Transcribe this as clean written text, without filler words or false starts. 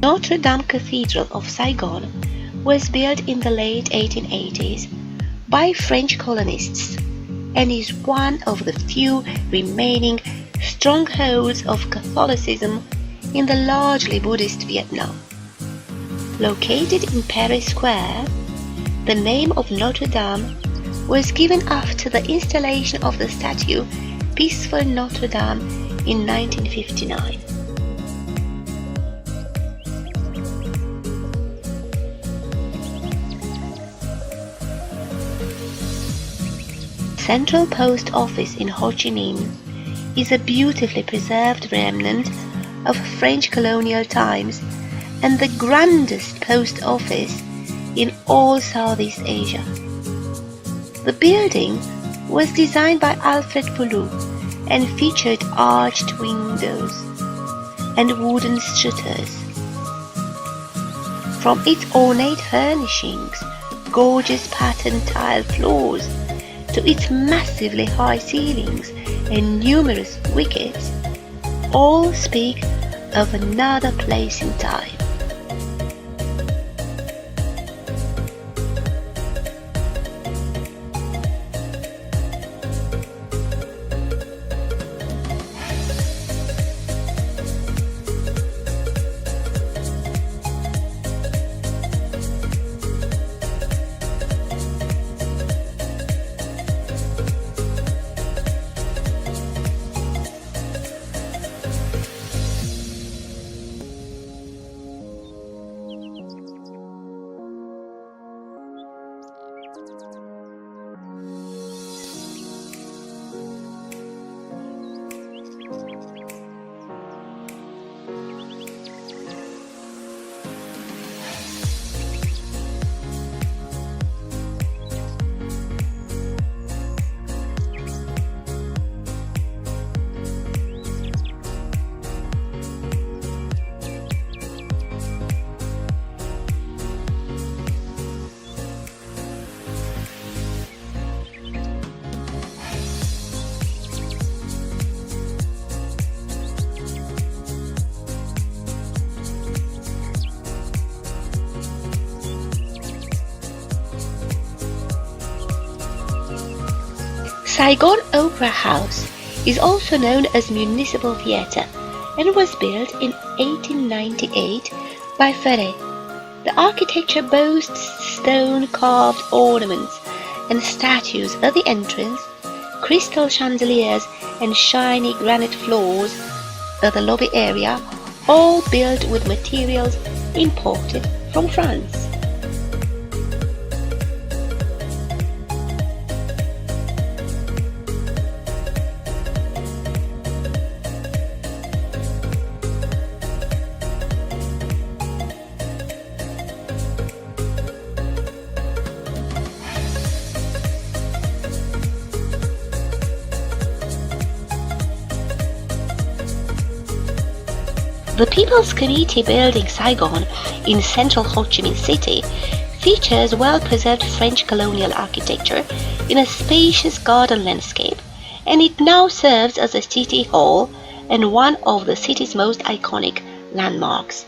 Notre Dame Cathedral of Saigon was built in the late 1880s by French colonists and is one of the few remaining strongholds of Catholicism in the largely Buddhist Vietnam. Located in Paris Square, the name of Notre Dame was given after the installation of the statue Peaceful Notre Dame in 1959. Central Post Office in Ho Chi Minh is a beautifully preserved remnant of French colonial times and the grandest post office in all Southeast Asia. The building was designed by Alfred Poullou and featured arched windows and wooden shutters. From its ornate furnishings, gorgeous patterned tile floors, to its massively high ceilings and numerous wickets, all speak of another place in time. Saigon Opera House is also known as Municipal Theatre and was built in 1898 by Ferré. The architecture boasts stone-carved ornaments and statues at the entrance, crystal chandeliers and shiny granite floors at the lobby area, all built with materials imported from France. The People's Committee building Saigon in central Ho Chi Minh City features well-preserved French colonial architecture in a spacious garden landscape, and it now serves as a city hall and one of the city's most iconic landmarks.